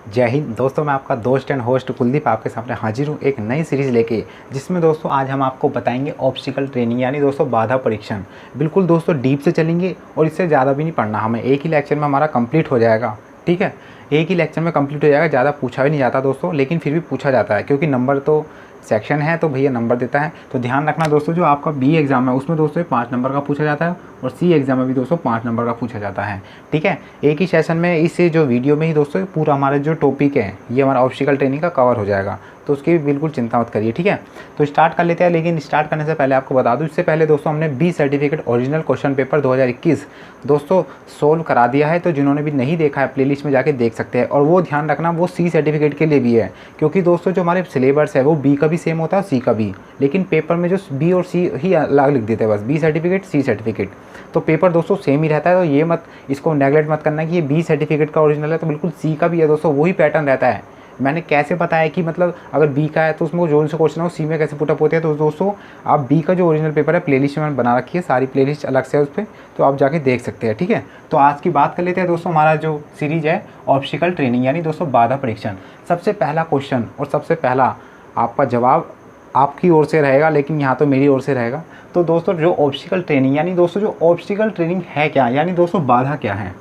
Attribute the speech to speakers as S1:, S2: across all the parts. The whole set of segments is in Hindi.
S1: जय हिंद दोस्तों। मैं आपका दोस्त एंड होस्ट कुलदीप आपके सामने हाजिर हूँ एक नई सीरीज़ लेके, जिसमें दोस्तों आज हम आपको बताएंगे ऑब्स्टिकल ट्रेनिंग यानी दोस्तों बाधा परीक्षण। बिल्कुल दोस्तों डीप से चलेंगे और इससे ज़्यादा भी नहीं पढ़ना, हमें एक ही लेक्चर में हमारा कंप्लीट हो जाएगा। ठीक है, एक ही लेक्चर में कंप्लीट हो जाएगा, ज़्यादा पूछा भी नहीं जाता दोस्तों, लेकिन फिर भी पूछा जाता है क्योंकि नंबर तो सेक्शन है तो भैया नंबर देता है। तो ध्यान रखना दोस्तों, जो आपका बी एग्ज़ाम है उसमें दोस्तों 5 नंबर का पूछा जाता है और सी एग्ज़ाम में भी दोस्तों 5 नंबर का पूछा जाता है। ठीक है, एक ही सेशन में इस जो वीडियो में ही दोस्तों पूरा हमारा जो टॉपिक है ये हमारा ऑब्स्टिकल ट्रेनिंग का कवर हो जाएगा, तो उसकी बिल्कुल चिंता मत करिए। ठीक है, तो स्टार्ट कर लेते हैं। लेकिन स्टार्ट करने से पहले आपको बता दूं, इससे पहले दोस्तों हमने B certificate original question paper 2021 दोस्तों सोल्व करा दिया है, तो जिन्होंने भी नहीं देखा है प्लेलिस्ट में जाके देख सकते हैं। और वो ध्यान रखना वो सी सर्टिफिकेट के लिए भी है, क्योंकि दोस्तों जो हमारे सिलेबस है वो बी का भी सेम होता है सी का भी, लेकिन पेपर में जो बी और सी ही अलग लिख देते हैं, बस बी सर्टिफिकेट सी सर्टिफिकेट। तो पेपर दोस्तों सेम ही रहता है, तो ये मत इसको नेगलेक्ट मत करना कि ये बी सर्टिफिकेट का ओरिजिनल है तो बिल्कुल सी का भी है दोस्तों, वही पैटर्न रहता है। मैंने कैसे बताया कि मतलब अगर बी का है तो उसमें जो से क्वेश्चन है वो सी में कैसे पुटअप होते हैं। तो दोस्तों आप बी का जो ओरिजिनल पेपर है प्लेलिस्ट में मैंने बना रखी है, सारी प्लेलिस्ट अलग से है उस पर, तो आप जाके देख सकते हैं। ठीक है, तो आज की बात कर लेते हैं दोस्तों, हमारा जो सीरीज है ऑब्स्टिकल ट्रेनिंग यानी दोस्तों बाधा परीक्षण। सबसे पहला क्वेश्चन और सबसे पहला आपका जवाब आपकी ओर से रहेगा, लेकिन यहाँ तो मेरी ओर से रहेगा। तो दोस्तों जो ऑब्स्टिकल ट्रेनिंग यानी दोस्तों जो ऑब्स्टिकल ट्रेनिंग है क्या, यानी दोस्तों बाधा क्या है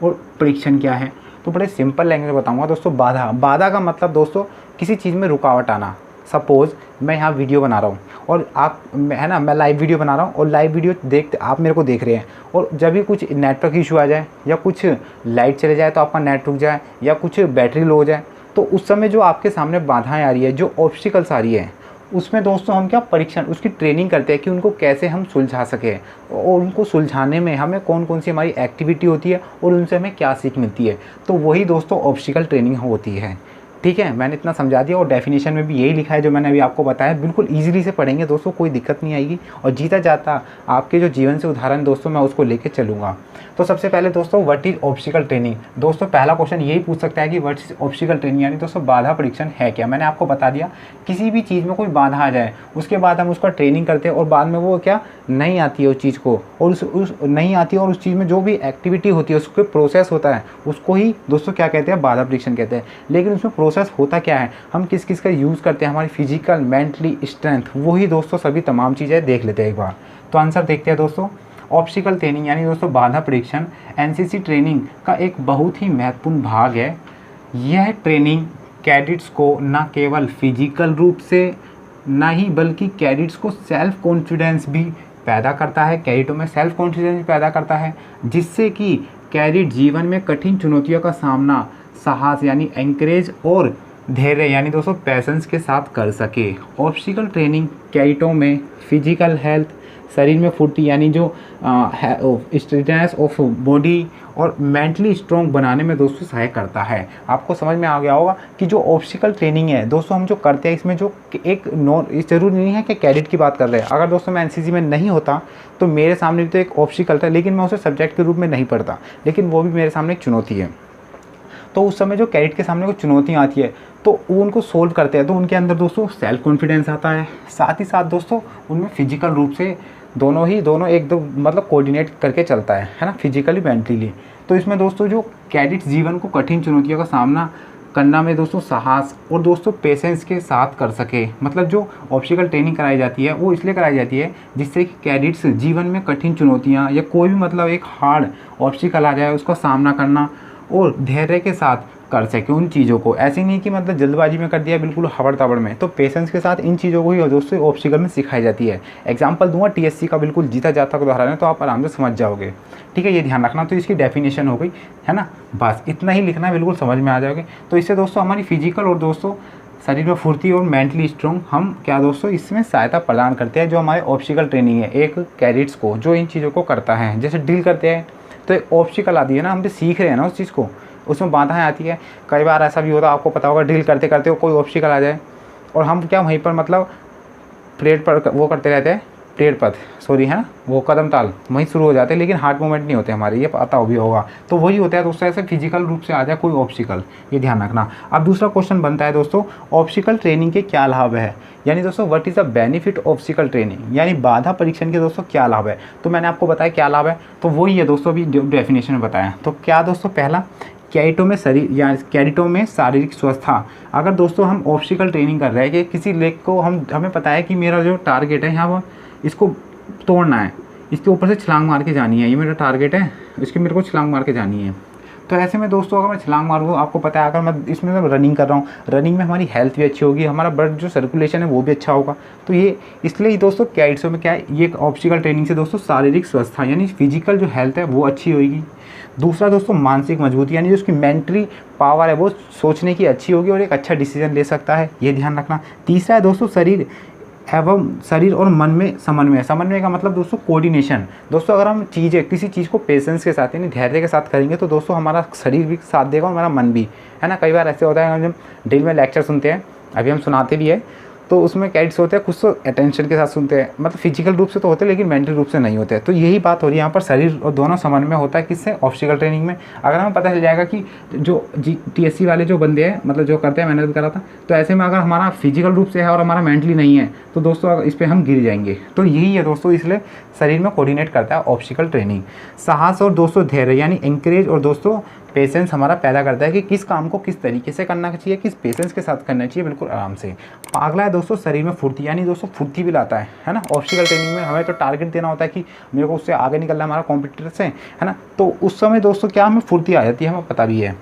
S1: और परीक्षण क्या है, तो बड़े सिंपल लैंग्वेज में बताऊंगा दोस्तों। बाधा का मतलब दोस्तों किसी चीज़ में रुकावट आना। सपोज़ मैं यहाँ वीडियो बना रहा हूँ और आप है ना, मैं लाइव वीडियो बना रहा हूँ और लाइव वीडियो देखते आप मेरे को देख रहे हैं, और जब भी कुछ नेटवर्क इशू आ जाए या कुछ लाइट चले जाए तो आपका नेट रुक जाए या कुछ बैटरी लो हो जाए, तो उस समय जो आपके सामने बाधाएँ आ रही है, जो ऑब्स्टिकल्स आ रही है, उसमें दोस्तों हम क्या परीक्षण उसकी ट्रेनिंग करते हैं कि उनको कैसे हम सुलझा सकें, और उनको सुलझाने में हमें कौन कौन सी हमारी एक्टिविटी होती है और उनसे हमें क्या सीख मिलती है। तो वही दोस्तों ऑब्स्टिकल ट्रेनिंग होती है। ठीक है, मैंने इतना समझा दिया और डेफिनेशन में भी यही लिखा है जो मैंने अभी आपको बताया। बिल्कुल इजीली से पढ़ेंगे दोस्तों, कोई दिक्कत नहीं आएगी, और जीता जाता आपके जो जीवन से उदाहरण दोस्तों मैं उसको लेके चलूँगा। तो सबसे पहले दोस्तों व्हाट इज ऑब्स्टिकल ट्रेनिंग। दोस्तों पहला क्वेश्चन यही पूछ सकता है कि व्हाट इज ऑब्स्टिकल ट्रेनिंग यानी दोस्तों बाधा परीक्षण है क्या। मैंने आपको बता दिया, किसी भी चीज़ में कोई बाधा आ जाए उसके बाद हम उसका ट्रेनिंग करते हैं और बाद में वो क्या नहीं आती है उस चीज़ को, और उस नहीं आती है, और उस चीज़ में जो भी एक्टिविटी होती है उसके प्रोसेस होता है उसको ही दोस्तों क्या कहते हैं, बाधा परीक्षण कहते हैं। लेकिन उसमें प्रोसेस होता क्या है, हम किस किस का यूज़ करते हैं, हमारी फिजिकल मेंटली स्ट्रेंथ, वही दोस्तों सभी तमाम चीज़ें देख लेते हैं एक बार। तो आंसर देखते हैं दोस्तों। ऑब्स्टिकल ट्रेनिंग यानी दोस्तों बाधा परीक्षण एनसीसी ट्रेनिंग का एक बहुत ही महत्वपूर्ण भाग है। यह ट्रेनिंग कैडेट्स को न केवल फिजिकल रूप से न ही बल्कि कैडेट्स को सेल्फ कॉन्फिडेंस भी पैदा करता है, कैडेटों में सेल्फ कॉन्फिडेंस भी पैदा करता है, जिससे कि कैडेट जीवन में कठिन चुनौतियों का सामना साहस यानी एंकरेज और धैर्य यानी दोस्तों पैशंस के साथ कर सके। ऑब्स्टिकल ट्रेनिंग कैडेटों में फिजिकल हेल्थ, शरीर में फुर्ती यानी जो स्ट्रेटनेस ऑफ बॉडी और मेंटली स्ट्रॉन्ग बनाने में दोस्तों सहायक करता है। आपको समझ में आ गया होगा कि जो ऑब्स्टिकल ट्रेनिंग है दोस्तों हम जो करते हैं इसमें जो एक ज़रूरी नहीं है कि कैडेट की बात कर रहे हैं। अगर दोस्तों मैं एनसीसी में नहीं होता तो मेरे सामने भी तो एक ऑब्स्टिकल था, लेकिन मैं उसे सब्जेक्ट के रूप में नहीं पढ़ता, लेकिन वो भी मेरे सामने एक चुनौती है। तो उस समय जो कैडेट के सामने कुछ चुनौतियाँ आती है तो वो उनको सोल्व करते हैं, तो उनके अंदर दोस्तों सेल्फ कॉन्फिडेंस आता है, साथ ही साथ दोस्तों उनमें फिजिकल रूप से दोनों एक दो मतलब कोऑर्डिनेट करके चलता है ना, फिजिकली मेंटली। तो इसमें दोस्तों जो कैडेट्स जीवन को कठिन चुनौतियों का सामना करना में दोस्तों साहस और दोस्तों पेशेंस के साथ कर सके। मतलब जो ऑब्स्टिकल ट्रेनिंग कराई जाती है वो इसलिए कराई जाती है जिससे कि कैडेट्स जीवन में कठिन चुनौतियाँ या कोई भी मतलब एक हार्ड ऑब्स्टिकल आ जाए उसका सामना करना और धैर्य के साथ कर सके उन चीज़ों को। ऐसे नहीं कि मतलब जल्दबाजी में कर दिया बिल्कुल हबड़ तबड़ में। तो पेशेंस के साथ इन चीज़ों को ही दोस्तों ऑब्स्टिकल में सिखाई जाती है। एग्जांपल दूंगा टीएससी का, बिल्कुल जीता जाता का उदाहरण है, तो आप आराम से समझ जाओगे। ठीक है, ये ध्यान रखना। तो इसकी डेफिनेशन हो गई है ना, बस इतना ही लिखना है, बिल्कुल समझ में आ जाओगे। तो इससे दोस्तों हमारी फिजिकल और दोस्तों शरीर में फुर्ती और मेंटली स्ट्रॉन्ग हम क्या दोस्तों इसमें सहायता प्रदान करते हैं। जो हमारे ऑब्स्टिकल ट्रेनिंग है एक कैडेट्स को जो इन चीज़ों को करता है, जैसे डील करते हैं तो एक ऑब्स्टिकल आती है ना, हम जो सीख रहे हैं ना उस चीज़ को, उसमें बाधाएं आती है। कई बार ऐसा भी होता है, आपको पता होगा, ड्रिल करते करते कोई ऑब्स्टिकल आ जाए और हम क्या वहीं पर मतलब प्लेट पर वो करते रहते हैं, प्लेट पर सॉरी है ना, वो कदम ताल वहीं शुरू हो जाते हैं, लेकिन हार्ट मूवमेंट नहीं होते हमारे, ये पता भी होगा। तो वही होता है दोस्तों, ऐसे फिजिकल रूप से आ जाए कोई ऑब्स्टिकल, ये ध्यान रखना। अब दूसरा क्वेश्चन बनता है दोस्तों, ऑब्स्टिकल ट्रेनिंग के क्या लाभ है, यानी दोस्तों what is the benefit obstacle training, यानी बाधा परीक्षण के दोस्तों क्या लाभ है। तो मैंने आपको बताया क्या लाभ है, तो वही है दोस्तों अभी डेफिनेशन में बताया। तो क्या दोस्तों, पहला कैरेटो में शरीर या कैरेटो में शारीरिक स्वस्थता। अगर दोस्तों हम ऑब्स्टिकल ट्रेनिंग कर रहे हैं कि किसी लेग को हमें पता है कि मेरा जो टारगेट है यहाँ वो इसको तोड़ना है, इसके ऊपर से छलांग मार के जानी है, ये मेरा टारगेट है, इसके मेरे को छलांग मार के जानी है। तो ऐसे में दोस्तों अगर मैं छलांग मारूँ, आपको पता है अगर मैं इसमें रनिंग कर रहा हूँ, रनिंग में हमारी हेल्थ भी अच्छी होगी, हमारा ब्लड जो सर्कुलेशन है वो भी अच्छा होगा। तो ये इसलिए दोस्तों कैडेट्स में क्या है, ये ऑब्स्टिकल ट्रेनिंग से दोस्तों शारीरिक स्वस्थता यानी फिजिकल जो हेल्थ है वो अच्छी होगी। दूसरा दोस्तों मानसिक मजबूती यानी जो उसकी मेंटली पावर है वो सोचने की अच्छी होगी और एक अच्छा डिसीजन ले सकता है, ये ध्यान रखना। तीसरा है दोस्तों शरीर और मन में समन्वय का मतलब दोस्तों कोऑर्डिनेशन। दोस्तों अगर हम किसी चीज़ को पेशेंस के साथ यानी धैर्य के साथ करेंगे तो दोस्तों हमारा शरीर भी साथ देगा और हमारा मन भी, है ना। कई बार ऐसे होता है, हम जब ड्रिल में लेक्चर सुनते हैं, अभी हम सुनाते भी है, तो उसमें कैडेट्स होते हैं कुछ तो अटेंशन के साथ सुनते हैं, मतलब फिजिकल रूप से तो होते हैं लेकिन मेंटल रूप से नहीं होते। तो यही बात हो रही है यहाँ पर, शरीर और दोनों समन्वय होता है किससे, ऑब्स्टिकल ट्रेनिंग में। अगर हमें पता चल जाएगा कि जो TSC वाले जो बंदे हैं मतलब जो करते हैं, मैंने भी करा था, तो ऐसे में अगर हमारा फिजिकल रूप से है और हमारा मेंटली नहीं है तो दोस्तों इस पर हम गिर जाएंगे। तो यही है दोस्तों, इसलिए शरीर में कोऑर्डिनेट करता है ऑब्स्टिकल ट्रेनिंग। साहस और दोस्तों धैर्य यानी एंकरेज और दोस्तों पेशेंस हमारा पैदा करता है कि किस काम को किस तरीके से करना चाहिए, किस पेशेंस के साथ करना चाहिए, बिल्कुल आराम से। अगला है दोस्तों शरीर में फुर्ती यानी दोस्तों फुर्ती भी लाता है ना। ऑब्स्टिकल ट्रेनिंग में हमें तो टारगेट देना होता है कि मेरे को उससे आगे निकलना है हमारा कॉम्पिटिटर से, है ना। तो उस समय दोस्तों क्या हमें फुर्ती आ जाती है, हमें पता भी है।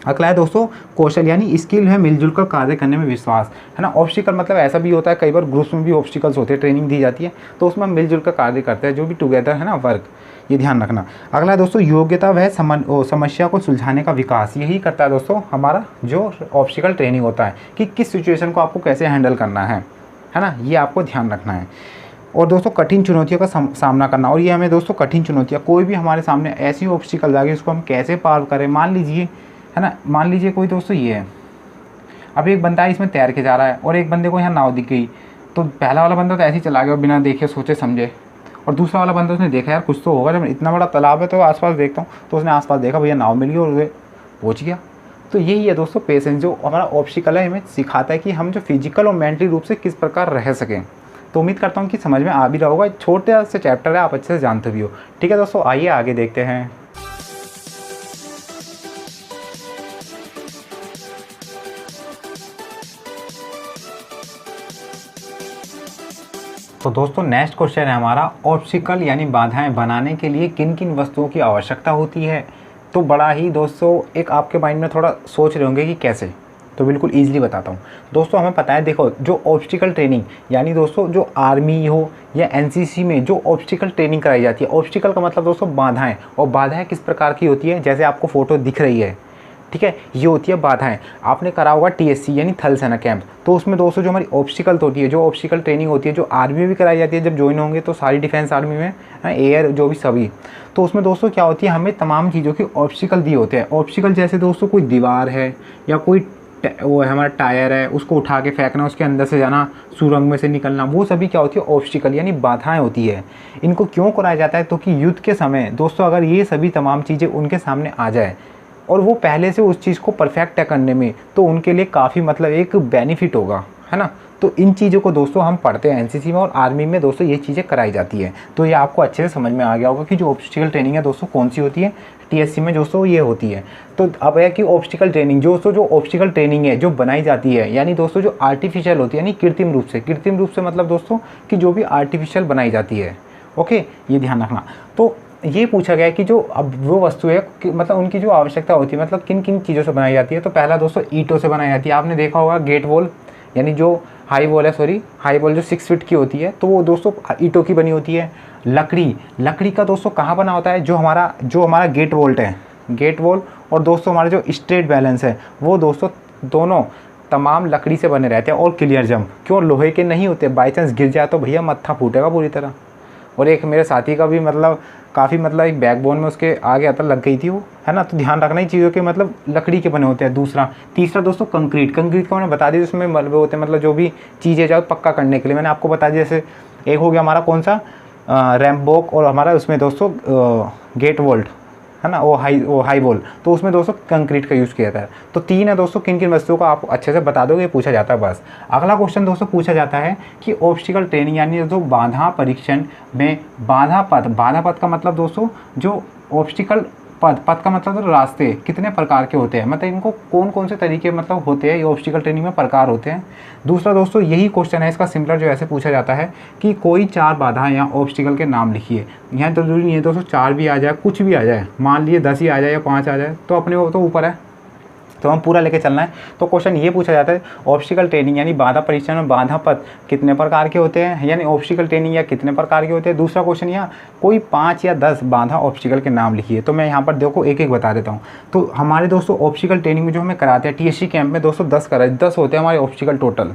S1: अगला है दोस्तों कौशल यानी स्किल है, मिलजुल कर कार्य करने में विश्वास, है ना। ऑब्स्टिकल मतलब ऐसा भी होता है, कई बार ग्रुप्स में भी ऑब्स्टिकल्स होते हैं, ट्रेनिंग दी जाती है, तो उसमें हम मिलजुल कर कार्य करते हैं, जो भी टुगेदर है ना वर्क, ये ध्यान रखना। अगला है दोस्तों योग्यता वह समस्या को सुलझाने का विकास, यही करता है दोस्तों हमारा जो ऑब्स्टिकल ट्रेनिंग होता है कि किस सिचुएशन को आपको कैसे हैंडल करना है ना, ये आपको ध्यान रखना है। और दोस्तों कठिन चुनौतियों का सामना करना, और ये हमें दोस्तों कठिन चुनौतियाँ कोई भी हमारे सामने ऐसी ऑब्स्टिकल आ गई उसको हम कैसे पार करें। मान लीजिए, है ना, मान लीजिए कोई दोस्तों ये है, अब एक बंदा है इसमें तैर के जा रहा है और एक बंदे को यहाँ नाव दिख गई, तो पहला वाला बंदा तो ऐसे ही चला गया बिना देखे सोचे समझे, और दूसरा वाला बंदा उसने देखा यार कुछ तो होगा, जब इतना बड़ा तालाब है तो आसपास देखता हूँ, तो उसने आसपास देखा भैया नाव मिल गई और वे पहुँच गया। तो यही है दोस्तों पेशेंस, जो हमारा ऑब्स्टिकल है हमें सिखाता है कि हम जो फिजिकल और मेंटली रूप से किस प्रकार रह सकें। तो उम्मीद करता हूँ कि समझ में आ भी रहा होगा, छोटे से चैप्टर है, आप अच्छे से जानते भी हो। ठीक है दोस्तों, आइए आगे देखते हैं। तो दोस्तों नेक्स्ट क्वेश्चन है हमारा, ऑब्स्टिकल यानी बाधाएं बनाने के लिए किन किन वस्तुओं की आवश्यकता होती है। तो बड़ा ही दोस्तों एक आपके माइंड में थोड़ा सोच रहे होंगे कि कैसे, तो बिल्कुल ईजिली बताता हूँ दोस्तों। हमें पता है, देखो जो ऑब्स्टिकल ट्रेनिंग यानी दोस्तों जो आर्मी हो या NCC में जो ऑब्स्टिकल ट्रेनिंग कराई जाती है, ऑब्स्टिकल का मतलब दोस्तों बाधाएं, और बाधाएं किस प्रकार की होती है, जैसे आपको फोटो दिख रही है, ठीक है, ये होती है बाधाएं। आपने करा होगा TSC यानी थल सेना कैंप, तो उसमें दोस्तों जो हमारी ऑब्स्टिकल होती है, जो ऑब्स्टिकल ट्रेनिंग होती है, जो आर्मी में भी कराई जाती है जब ज्वाइन होंगे, तो सारी डिफेंस आर्मी में, एयर जो भी सभी, तो उसमें दोस्तों क्या होती है, हमें तमाम चीज़ों के ऑब्स्टिकल दिए होते हैं। ऑब्स्टिकल जैसे दोस्तों कोई दीवार है या कोई वो है हमारा टायर है, उसको उठा के फेंकना, उसके अंदर से जाना, सुरंग में से निकलना, वो सभी क्या होती है ऑब्स्टिकल यानी बाधाएं होती है। इनको क्यों कराया जाता है, तो कि युद्ध के समय दोस्तों अगर ये सभी तमाम चीज़ें उनके सामने आ जाए और वो पहले से उस चीज़ को परफेक्ट है करने में, तो उनके लिए काफ़ी मतलब एक बेनिफिट होगा, है ना। तो इन चीज़ों को दोस्तों हम पढ़ते हैं NCC में, और आर्मी में दोस्तों ये चीज़ें कराई जाती है। तो ये आपको अच्छे से समझ में आ गया होगा कि जो ऑब्स्टिकल ट्रेनिंग है दोस्तों कौन सी होती है, TSC में दोस्तों ये होती है। तो अब है कि ऑब्स्टिकल ट्रेनिंग दोस्तों, जो ऑब्स्टिकल ट्रेनिंग है जो बनाई जाती है, यानी दोस्तों जो आर्टिफिशियल होती है यानी कृत्रिम रूप से मतलब दोस्तों कि जो भी आर्टिफिशियल बनाई जाती है, ओके, ये ध्यान रखना। तो ये पूछा गया है कि जो अब वो वस्तु है मतलब उनकी जो आवश्यकता होती है, मतलब किन किन चीज़ों से बनाई जाती है। तो पहला दोस्तों ईंटों से बनाई जाती है, आपने देखा होगा गेट वॉल यानी जो हाई वॉल जो 6 फीट की होती है, तो वो दोस्तों ईंटों की बनी होती है। लकड़ी का दोस्तों कहाँ बना होता है, जो हमारा गेट वॉल और दोस्तों हमारा जो स्ट्रेट बैलेंस है वो दोस्तों दोनों तमाम लकड़ी से बने रहते हैं। और क्लियर जंप क्यों, लोहे के नहीं होते, बाई चांस गिर जाए तो भैया मत्था फूटेगा पूरी तरह। और एक मेरे साथी का भी मतलब काफ़ी मतलब एक बैकबोन में उसके आगे अतर लग गई थी वो, है ना। तो ध्यान रखना ही चीज़ों के मतलब लकड़ी के बने होते हैं। तीसरा दोस्तों कंक्रीट का मैंने बता दिया, उसमें मलबे होते हैं, मतलब जो भी चीज़ें जाओ पक्का करने के लिए मैंने आपको बता दिया। जैसे एक हो गया हमारा कौन सा रैम्बोक, और हमारा उसमें दोस्तों गेट वोल्ट, है ना, वो हाई वॉल, तो उसमें दोस्तों कंक्रीट का यूज़ किया जाता है। तो 3 है दोस्तों, किन किन वस्तुओं का आप अच्छे से बता दोगे, पूछा जाता है बस। अगला क्वेश्चन दोस्तों पूछा जाता है कि ऑब्स्टिकल ट्रेनिंग यानी जो बाधा परीक्षण में बाधा पथ का मतलब दोस्तों जो ऑब्स्टिकल पथ, पथ का मतलब तो रास्ते कितने प्रकार के होते हैं, मतलब इनको कौन कौन से तरीके मतलब होते हैं, ये ऑब्स्टिकल ट्रेनिंग में प्रकार होते हैं। दूसरा दोस्तों यही क्वेश्चन है इसका सिंपलर जो ऐसे पूछा जाता है कि कोई 4 बाधाएं या ऑब्स्टिकल के नाम लिखिए। यहाँ तो जरूरी नहीं है दोस्तों 4 भी आ जाए, कुछ भी आ जाए, मान लीजिए 10 ही आ जाए या 5 आ जाए तो अपने वो तो ऊपर है, तो हम पूरा लेके चलना है। तो क्वेश्चन ये पूछा जाता है ऑब्स्टिकल ट्रेनिंग यानी बाधा परीक्षण में बाधा पथ कितने प्रकार के होते हैं, यानी ऑब्स्टिकल ट्रेनिंग या कितने प्रकार के होते हैं। दूसरा क्वेश्चन यहाँ कोई 5 या 10 बाधा ऑब्स्टिकल के नाम लिखिए। तो मैं यहाँ पर देखो एक एक बता देता हूँ। तो हमारे दोस्तों ऑब्स्टिकल ट्रेनिंग में जो हमें कराते हैं TSC कैंप में दोस्तों 10 होते हैं हमारे ऑब्स्टिकल टोटल।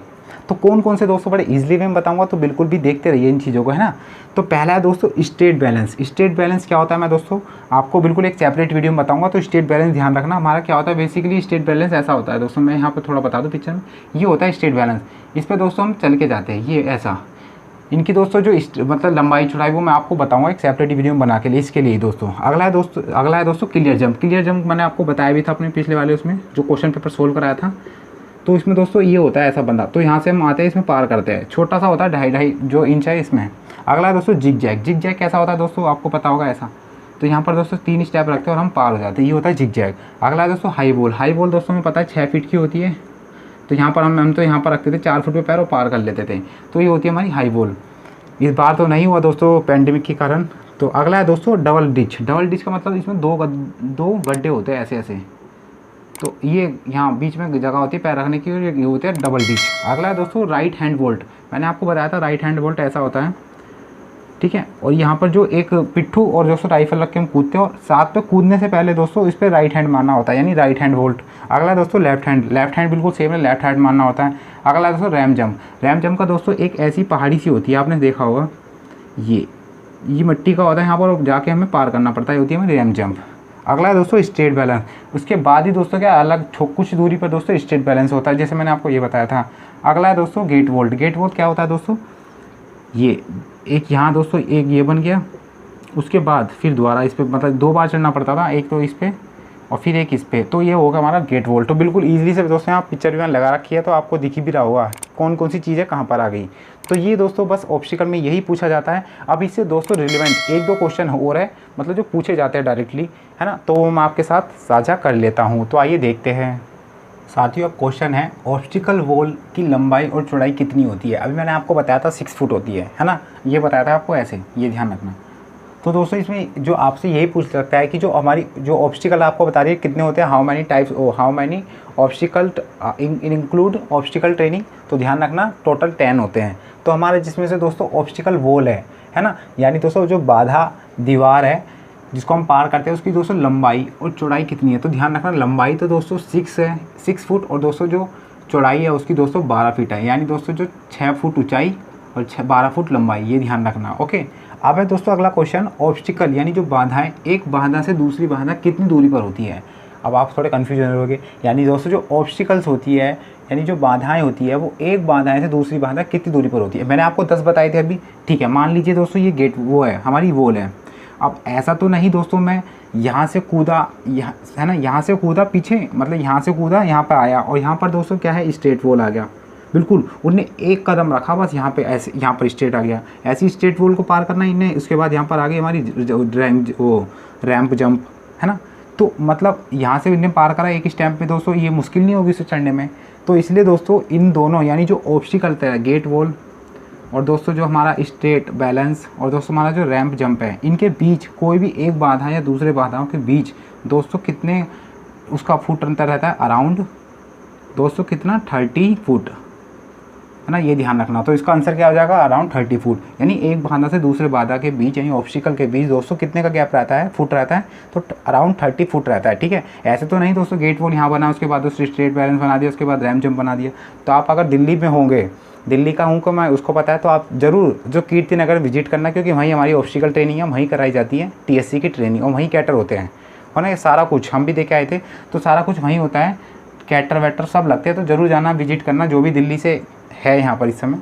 S1: तो कौन कौन से दोस्तों बड़े इजीली मैं बताऊंगा, तो बिल्कुल भी देखते रहिए इन चीज़ों को, है ना। तो पहला है दोस्तों स्टेट बैलेंस। स्टेट बैलेंस क्या होता है मैं दोस्तों आपको बिल्कुल एक सेपरेट वीडियो में बताऊंगा। तो स्टेट बैलेंस ध्यान रखना हमारा क्या होता है। बेसिकली स्टेट बैलेंस ऐसा होता है दोस्तों, मैं यहाँ पर थोड़ा बता दूँ पिक्चर में, ये होता है स्टेट बैलेंस। इस पर दोस्तों हम चल के जाते हैं, ये ऐसा इनकी दोस्तों जो मतलब लंबाई चौड़ाई वो मैं आपको बताऊंगा एक सेपरेट वीडियो में बना के लिए, इसके लिए दोस्तों। अगला है दोस्तों क्लियर जंप। क्लियर जंप मैंने आपको बताया भी था अपने पिछले वाले उसमें जो क्वेश्चन पेपर सोल्व कराया था। तो इसमें दोस्तों ये होता है ऐसा बंदा, तो यहाँ से हम आते हैं इसमें पार करते हैं, छोटा सा होता है 2.5 जो इंच है इसमें। अगला है दोस्तों जिग जैग। जिग जैग कैसा होता है दोस्तों आपको पता होगा ऐसा। तो यहाँ पर दोस्तों 3 स्टेप रखते हैं और हम पार हो जाते हैं, ये होता है जिग जैग। अगला है दोस्तों हाई बॉल। हाई बॉल दोस्तों हमें पता है 6 फीट की होती है। तो यहाँ पर हम तो यहाँ पर रखते थे 4 फुट पे पैर और पार कर लेते थे। तो ये होती है हमारी हाई बॉल। इस बार तो नहीं हुआ दोस्तों पैंडेमिक के कारण। तो अगला है दोस्तों डबल डिच। डबल डिच का मतलब इसमें दो गड्ढे होते हैं ऐसे ऐसे, तो ये यहाँ बीच में जगह होती है पैर रखने की, ये होते हैं डबल डिच। अगला है दोस्तों राइट हैंड वोल्ट। मैंने आपको बताया था राइट हैंड वोल्ट ऐसा होता है, ठीक है। और यहाँ पर जो एक पिट्ठू और दोस्तों राइफल रख के हम कूदते हैं और साथ पे कूदने से पहले दोस्तों इस पर राइट हैंड मारना होता है, यानी राइट हैंड वोल्ट। अगला है दोस्तों लेफ्ट हैंड। लेफ्ट हैंड बिल्कुल सेम है, लेफ्ट हैंड मारना होता है। अगला है दोस्तों रैम जंप। रैम जंप का दोस्तों एक ऐसी पहाड़ी सी होती है, आपने देखा होगा, ये मिट्टी का होता है, यहाँ पर जाके हमें पार करना पड़ता है, होती है हमें रैम जंप। अगला है दोस्तों स्टेट बैलेंस। उसके बाद ही दोस्तों क्या अलग कुछ दूरी पर दोस्तों स्टेट बैलेंस होता है, जैसे मैंने आपको ये बताया था। अगला है दोस्तों गेट वोल्ट। गेट वोल्ट क्या होता है दोस्तों, ये एक यहाँ दोस्तों एक ये बन गया, उसके बाद फिर दोबारा इस पर मतलब 2 बार चढ़ना पड़ता था, एक तो इस पर और फिर एक इस पर। तो ये होगा हमारा गेट वोल्ट। तो बिल्कुल ईजिली से दोस्तों यहाँ पिक्चर भी लगा रखी है, तो आपको दिखी भी रहा होगा कौन कौन सी चीज़ें कहाँ पर आ गई। तो ये दोस्तों बस ऑब्स्टिकल में यही पूछा जाता है। अब इससे दोस्तों रिलेवेंट 1-2 क्वेश्चन और है, मतलब जो पूछे जाते हैं डायरेक्टली, है ना, तो वो मैं आपके साथ साझा कर लेता हूँ। तो आइए देखते हैं साथियों। अब क्वेश्चन है ऑब्स्टिकल वॉल की लंबाई और चौड़ाई कितनी होती है। अभी मैंने आपको बताया था 6 फुट होती है ना, ये बताया था आपको ऐसे, ये ध्यान रखना। तो दोस्तों इसमें जो आपसे यही पूछ सकता है कि जो हमारी जो ऑब्स्टिकल आपको बता रही है कितने होते हैं, how many obstacle include obstacle training. तो ध्यान रखना टोटल 10 होते हैं। तो हमारे जिसमें से दोस्तों ऑब्स्टिकल वॉल है ना, यानी दोस्तों जो बाधा दीवार है जिसको हम पार करते हैं उसकी दोस्तों लंबाई और चौड़ाई कितनी है। तो ध्यान रखना लंबाई तो दोस्तों 6 है, 6 फुट, और दोस्तों जो चौड़ाई है उसकी दोस्तों 12 फीट है, यानी दोस्तों जो 6 फुट ऊंचाई और 12 फुट लंबाई, ये ध्यान रखना। ओके, अब है दोस्तों अगला क्वेश्चन ऑब्स्टिकल यानी जो बाधाएं एक बाधा से दूसरी बाधा कितनी दूरी पर होती है। अब आप थोड़े कन्फ्यूजन होंगे, यानी दोस्तों जो ऑब्स्टिकल्स होती है यानी जो बाधाएं होती है वो एक बाधाएं से दूसरी बाधा कितनी दूरी पर होती है। मैंने आपको 10 बताए थे अभी, ठीक है। मान लीजिए दोस्तों ये गेट वो है हमारी वॉल है। अब ऐसा तो नहीं दोस्तों मैं यहाँ से कूदा, यहाँ है ना, यहाँ से कूदा पीछे, मतलब यहाँ से कूदा यहाँ पर आया और यहाँ पर दोस्तों क्या है स्ट्रेट वॉल आ गया, बिल्कुल उनने एक कदम रखा बस यहाँ पे ऐसे, यहाँ पर स्ट्रेट आ गया। ऐसी स्ट्रेट वॉल को पार करना इन्हें, उसके बाद यहाँ पर आ गई हमारी रैंप जंप, है ना। तो मतलब यहाँ से इन्हें पार करा एक स्टेप पे दोस्तों, ये मुश्किल नहीं होगी उसे चढ़ने में। तो इसलिए दोस्तों इन दोनों यानी जो ऑब्स्टिकल है गेट वॉल और दोस्तों जो हमारा स्टेट बैलेंस और दोस्तों हमारा जो रैंप जंप है, इनके बीच कोई भी एक बाधा या दूसरे बाधाओं के बीच दोस्तों कितने उसका फुट अंतर रहता है, अराउंड दोस्तों कितना 30 फुट, है ना, ये ध्यान रखना। तो इसका आंसर क्या हो जाएगा, अराउंड 30 फुट, यानी एक बाधा से दूसरे बाधा के बीच यानी ऑब्स्टिकल के बीच दोस्तों कितने का गैप रहता है, फुट रहता है, तो अराउंड 30 फुट रहता है, ठीक है। ऐसे तो नहीं दोस्तों गेट वॉल यहाँ बना, उसके बाद दोस्तों स्ट्रेट बैलेंस बना दिया, उसके बाद रैंप जंप बना दिया। तो आप अगर दिल्ली में होंगे, दिल्ली का हूँ को मैं उसको पता है, तो आप ज़रूर जो कीर्ति नगर विजिट करना, क्योंकि वहीं हमारी ऑब्स्टिकल ट्रेनिंग है, वहीं कराई जाती है TSC की ट्रेनिंग, और वहीं कैटर होते हैं, और ना ये सारा कुछ हम भी देखे आए थे, तो सारा कुछ वहीं होता है, कैटर वैटर सब लगते हैं। तो ज़रूर जाना विजिट करना जो भी दिल्ली से है यहाँ पर इस समय,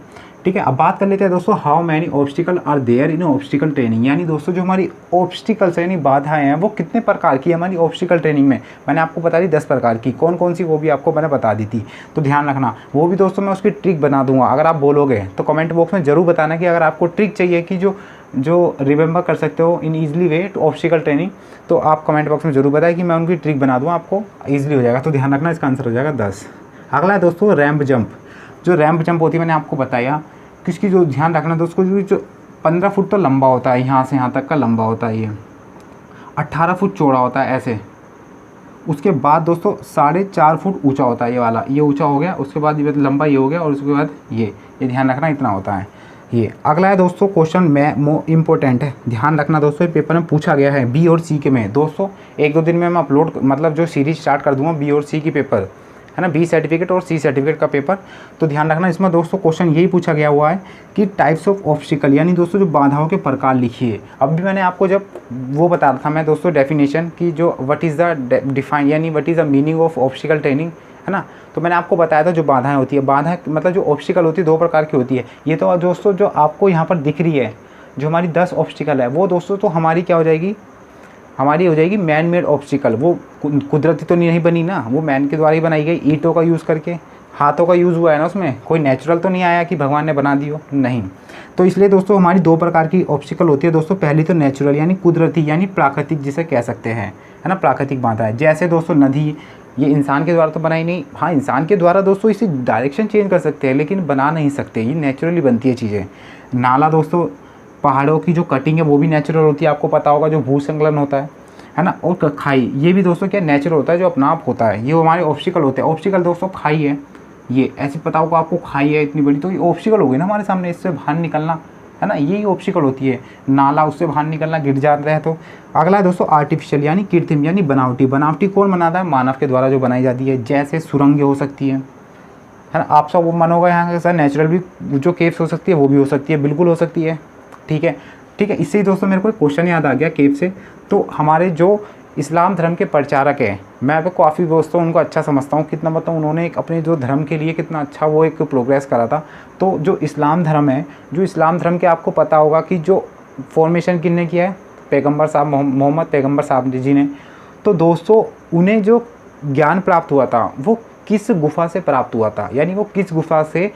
S1: ठीक है। अब बात कर लेते हैं दोस्तों how many obstacle are there in obstacle training, यानी दोस्तों जो हमारी ऑब्स्टिकल्स यानी बाधाएं हैं वो कितने प्रकार की हमारी ऑब्स्टिकल ट्रेनिंग में। मैंने आपको बता दी 10 प्रकार की, कौन कौन सी वो भी आपको मैंने बता दी थी। तो ध्यान रखना, वो भी दोस्तों मैं उसकी ट्रिक बना दूंगा, अगर आप बोलोगे तो कमेंट बॉक्स में ज़रूर बताना कि अगर आपको ट्रिक चाहिए कि जो जो रिमेंबर कर सकते हो in easily way to obstacle training, तो आप कमेंट बॉक्स में जरूर बताएं कि मैं उनकी ट्रिक बना दूँ, आपको ईजिली हो जाएगा। तो ध्यान रखना, इसका आंसर हो जाएगा 10। अगला है दोस्तों रैंप जंप। जो रैंप जंप होती है मैंने आपको बताया कि इसकी जो ध्यान रखना दोस्तों, जो 15 फुट तो लंबा होता है, यहाँ से यहाँ तक का लंबा होता है, ये 18 फुट चौड़ा होता है ऐसे। उसके बाद दोस्तों 4.5 फुट ऊंचा होता है ये वाला, ये ऊंचा हो गया, उसके बाद ये लंबा ये हो गया, और उसके बाद ये ध्यान रखना इतना होता है ये। अगला है दोस्तों क्वेश्चन में इम्पोर्टेंट है, ध्यान रखना दोस्तों, पेपर में पूछा गया है बी और सी के में। दोस्तों 1-2 दिन में मैं अपलोड मतलब जो सीरीज स्टार्ट कर दूंगा बी और सी की पेपर है ना, बी सर्टिफिकेट और सी सर्टिफिकेट का पेपर। तो ध्यान रखना इसमें दोस्तों क्वेश्चन यही पूछा गया हुआ है कि टाइप्स ऑफ ऑब्स्टिकल, यानी दोस्तों जो बाधाओं के प्रकार लिखिए। अब भी मैंने आपको जब वो बता रहा था मैं दोस्तों डेफिनेशन की, जो व्हाट इज़ द डिफाइन यानी what is the meaning of obstacle training है ना, तो मैंने आपको बताया था जो बाधाएं होती है, बाधा मतलब जो ऑब्स्टिकल होती है 2 प्रकार की होती है। ये तो दोस्तों जो आपको यहाँ पर दिख रही है, जो हमारी 10 ऑब्स्टिकल है, वो दोस्तों तो हमारी क्या हो जाएगी, हमारी हो जाएगी मैन मेड ऑब्स्टिकल। वो कुदरती तो नहीं बनी ना, वो मैन के द्वारा ही बनाई गई, ईंटों का यूज़ करके, हाथों का यूज़ हुआ है ना, उसमें कोई नेचुरल तो नहीं आया कि भगवान ने बना दी हो, नहीं। तो इसलिए दोस्तों हमारी 2 प्रकार की ऑब्स्टिकल होती है दोस्तों। पहली तो नेचुरल यानी कुदरती यानी प्राकृतिक जिसे कह सकते हैं है ना, प्राकृतिक बाधा है। जैसे दोस्तों नदी, ये इंसान के द्वारा तो बनाई नहीं, हाँ इंसान के द्वारा दोस्तों इसे डायरेक्शन चेंज कर सकते हैं लेकिन बना नहीं सकते, ये नेचुरली बनती है चीज़ें। नाला दोस्तों, पहाड़ों की जो कटिंग है वो भी नेचुरल होती है, आपको पता होगा, जो भूसंकलन होता है ना। और खाई, ये भी दोस्तों क्या नेचुरल होता है, जो अपना आप होता है, ये हमारे ऑब्स्टिकल होते हैं। ऑब्स्टिकल दोस्तों खाई है, ये ऐसे पता होगा आपको, खाई है इतनी बड़ी, तो ये ऑब्स्टिकल हो गई ना हमारे सामने, इससे बाहर निकलना है ना, यही ऑब्स्टिकल होती है। नाला, उससे बाहर निकलना, गिर जाता है। तो अगला है दोस्तों आर्टिफिशियल यानी कृत्रिम यानी बनावटी। बनावटी कौन बनाता है, मानव के द्वारा जो बनाई जाती है। जैसे सुरंग हो सकती है ना, आप सब वो मानोगा यहाँ के साथ नेचुरल भी जो केव्स हो सकती है वो भी हो सकती है, बिल्कुल हो सकती है, ठीक है। इससे ही दोस्तों मेरे को एक क्वेश्चन याद आ गया केव से। तो हमारे जो इस्लाम धर्म के प्रचारक हैं, मैं अब काफ़ी दोस्तों उनको अच्छा समझता हूँ, कितना मतलब उन्होंने एक अपने जो धर्म के लिए कितना अच्छा वो एक प्रोग्रेस करा था। तो जो इस्लाम धर्म है, जो इस्लाम धर्म के आपको पता होगा कि जो फॉर्मेशन किसने किया है, पैगंबर साहब मोहम्मद पैगंबर साहब जी ने। तो दोस्तों उन्हें जो ज्ञान प्राप्त हुआ था वो किस गुफा से प्राप्त हुआ था, यानी वो किस गुफा से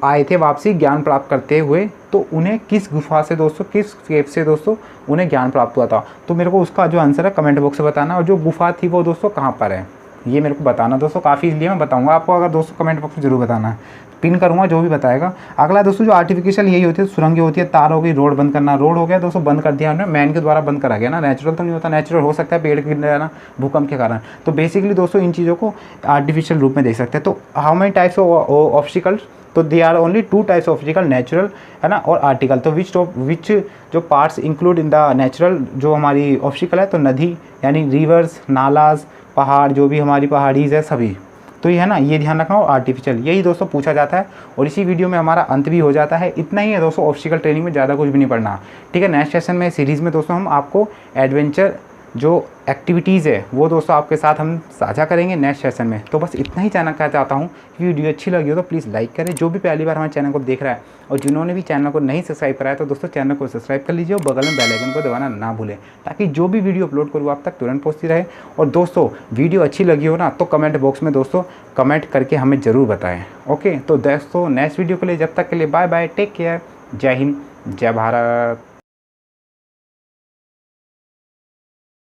S1: आए थे वापसी ज्ञान प्राप्त करते हुए, तो उन्हें किस गुफा से दोस्तों, किस केव से दोस्तों उन्हें ज्ञान प्राप्त हुआ था। तो मेरे को उसका जो आंसर है कमेंट बॉक्स में बताना, और जो गुफा थी वो दोस्तों कहाँ पर है ये मेरे को बताना दोस्तों, काफ़ी इसलिए मैं बताऊंगा आपको, अगर दोस्तों कमेंट बॉक्स में जरूर बताना है, पिन करूँगा जो भी बताएगा। अगला दोस्तों जो आर्टिफिशियल यही होती है, सुरंगें होती है, तार हो गई, रोड बंद करना। रोड हो गया दोस्तों बंद कर दिया हमने, मैन के द्वारा बंद करा गया ना, नेचुरल तो नहीं होता, नेचुरल हो सकता है पेड़ गिर जाना भूकंप के कारण। तो बेसिकली दोस्तों इन चीज़ों को आर्टिफिशियल रूप में देख सकते हैं। तो how many types of obstacles, तो they are only 2 types of obstacle, natural है ना और आर्टिकल। तो विच जो parts include in the natural जो हमारी ऑब्स्टिकल है, तो नदी यानी रिवर्स, नालाज, पहाड़, जो भी हमारी पहाड़ीज है सभी, तो ये है ना, ये ध्यान रखना। और आर्टिफिशियल यही दोस्तों पूछा जाता है, और इसी वीडियो में हमारा अंत भी हो जाता है। इतना ही है दोस्तों ऑब्स्टिकल ट्रेनिंग में, ज़्यादा कुछ भी नहीं पढ़ना, ठीक है। नेक्स्ट सेशन में सीरीज़ में दोस्तों हम आपको एडवेंचर जो एक्टिविटीज़ है वो दोस्तों आपके साथ हम साझा करेंगे नेक्स्ट सेशन में। तो बस इतना ही जानना चाहता हूँ कि वीडियो अच्छी लगी हो तो प्लीज़ लाइक करें, जो भी पहली बार हमारे चैनल को देख रहा है, और जिन्होंने भी चैनल को नहीं सब्सक्राइब कराया तो दोस्तों चैनल को सब्सक्राइब कर लीजिए, और बगल में बेल आइकन को दबाना ना भूलें, ताकि जो भी वीडियो अपलोड करूँ आप तक तुरंत पहुँचती रहे। और दोस्तों वीडियो अच्छी लगी हो ना तो कमेंट बॉक्स में दोस्तों कमेंट करके हमें ज़रूर बताएँ, ओके। तो दोस्तों नेक्स्ट वीडियो के लिए, जब तक के लिए बाय बाय, टेक केयर, जय हिंद, जय भारत।